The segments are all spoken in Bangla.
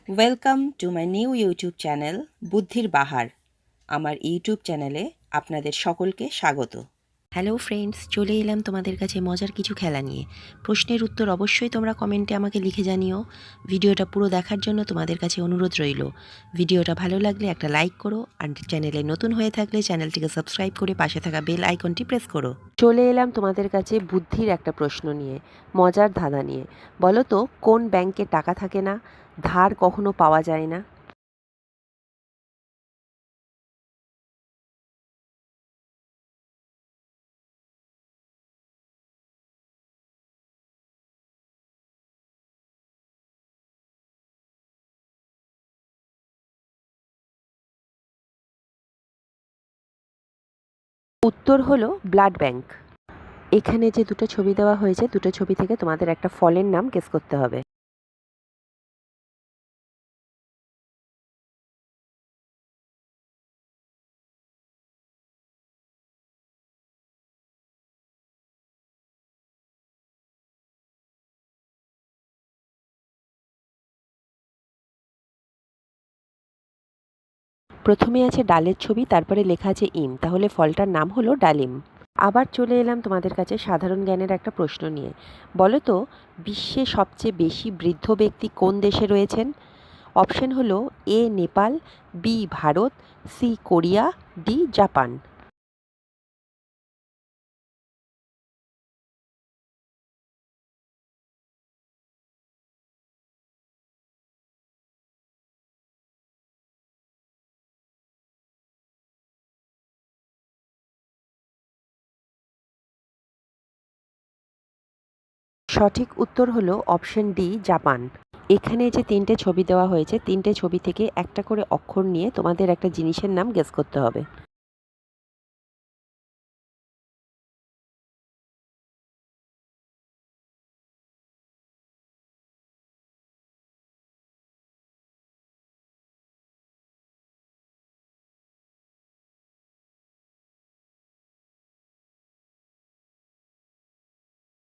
Welcome to my new YouTube channel বুদ্ধির বাহার। আমার ইউটিউব চ্যানেলে আপনাদের সকলকে স্বাগত। হ্যালো ফ্রেন্ডস, চলে এলাম তোমাদের কাছে মজার কিছু খেলা নিয়ে। প্রশ্নের উত্তর অবশ্যই তোমরা কমেন্টে আমাকে লিখে জানিও। ভিডিওটা পুরো দেখার জন্য তোমাদের কাছে অনুরোধ রইল। ভিডিওটা ভালো লাগলে একটা লাইক করো, আর চ্যানেলে নতুন হয়ে থাকলে চ্যানেলটিকে সাবস্ক্রাইব করে পাশে থাকা বেল আইকনটি প্রেস করো। চলে এলাম তোমাদের কাছে বুদ্ধির একটা প্রশ্ন নিয়ে, মজার ধাঁধা নিয়ে। বলো তো, কোন ব্যাংকে টাকা থাকে না, ধার কখনো পাওয়া যায় না? উত্তর হলো ব্লাড ব্যাংক। এখানে যে দুটো ছবি দেওয়া হয়েছে, দুটো ছবি থেকে তোমাদের একটা ফলের নাম গেস করতে হবে। প্রথমে আছে ডালের ছবি, তারপরে লেখা আছে ইম, তাহলে ফলটার নাম হলো ডালিম। আবার চলে এলাম তোমাদের কাছে সাধারণ জ্ঞানের একটা প্রশ্ন নিয়ে। বলো তো, বিশ্বে সবচেয়ে বেশি বৃদ্ধ ব্যক্তি কোন দেশে রয়েছেন? অপশন হলো A Nepal, B Bharat, C Korea, D Japan. সঠিক উত্তর হলো অপশন ডি জাপান। এখানে যে তিনটে ছবি দেওয়া হয়েছে, তিনটে ছবি থেকে একটা করে অক্ষর নিয়ে তোমাদের একটা জিনিসের নাম গেস করতে হবে।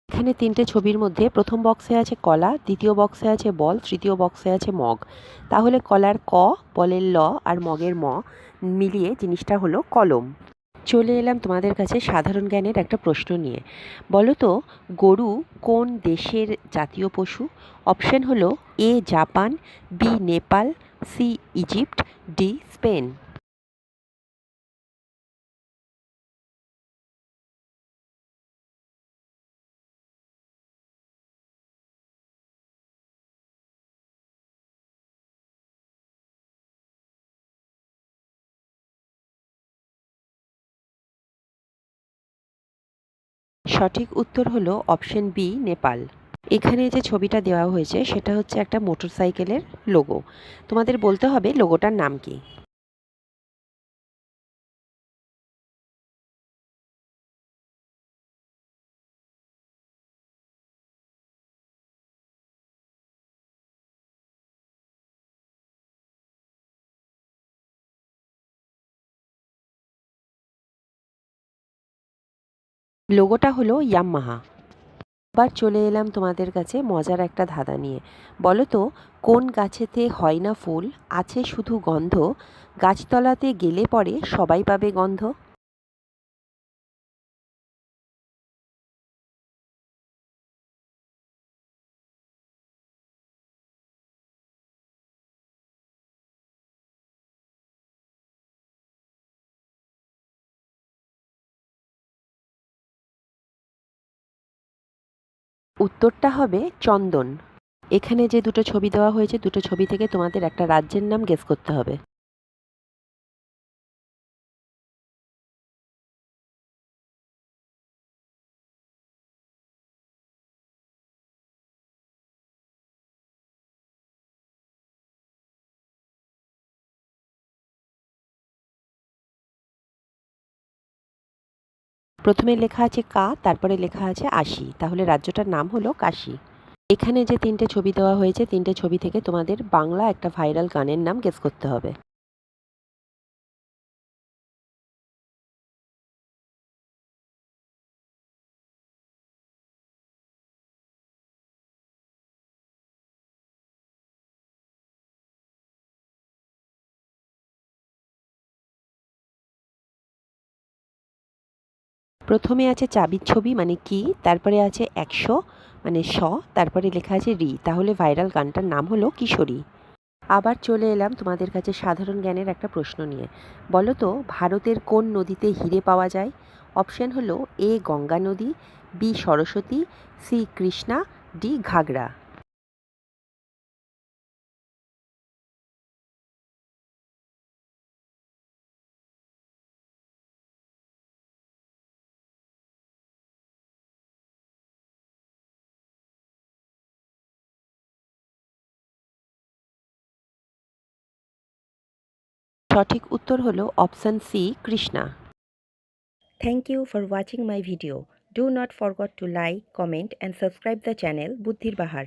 এখানে তিনটে ছবির মধ্যে প্রথম বক্সে আছে কলা, দ্বিতীয় বক্সে আছে বল, তৃতীয় বক্সে আছে মগ। তাহলে কলার ক, বলের ল, আর মগের ম মিলিয়ে জিনিসটা হলো কলম। চলে এলাম তোমাদের কাছে সাধারণ জ্ঞানের একটা প্রশ্ন নিয়ে। বলো তো, গরু কোন দেশের জাতীয় পশু? অপশন হলো A Japan, B Nepal, C Egypt, D Spain. সঠিক উত্তর হলো অপশন বি নেপাল। এখানে যে ছবিটা দেওয়া হয়েছে সেটা হচ্ছে একটা মোটরসাইকেলের লোগো। তোমাদের বলতে হবে লোগোটার নাম কি। লোগোটা হলো ইয়ামাহা। আবার চলে এলাম তোমাদের কাছে মজার একটা ধাঁধা নিয়ে। বলো তো, কোন গাছেতে হয় না ফুল, আছে শুধু গন্ধ, গাছতলাতে গেলে পরে সবাই পাবে গন্ধ? উত্তরটা হবে চন্দন। এখানে যে দুটো ছবি দেওয়া হয়েছে, দুটো ছবি থেকে তোমাদের একটা রাজ্যের নাম গেস করতে হবে। প্রথমে লেখা আছে কা, তারপরে লেখা আছে আশি, তাহলে রাজ্যটার নাম হলো কাশী। এখানে যে তিনটে ছবি দেওয়া হয়েছে, তিনটে ছবি থেকে তোমাদের বাংলা একটা ভাইরাল গানের নাম গেস করতে হবে। প্রথমে আছে চাবির ছবি মানে কি, তারপরে আছে ১০০ মানে স, তারপরে লেখা আছে রি, তাহলে ভাইরাল গানটার নাম হলো কিশোরী। আবার চলে এলাম তোমাদের কাছে সাধারণ জ্ঞানের একটা প্রশ্ন নিয়ে। বলো তো ভারতের কোন নদীতে হিরে পাওয়া যায়? অপশন হলো এ গঙ্গা নদী, B Saraswati, C Krishna, D Ghaghara. সঠিক উত্তর হলো option C Krishna. Thank you for watching my video. Do not forgot to like, comment and subscribe the channel বুদ্ধির বাহার।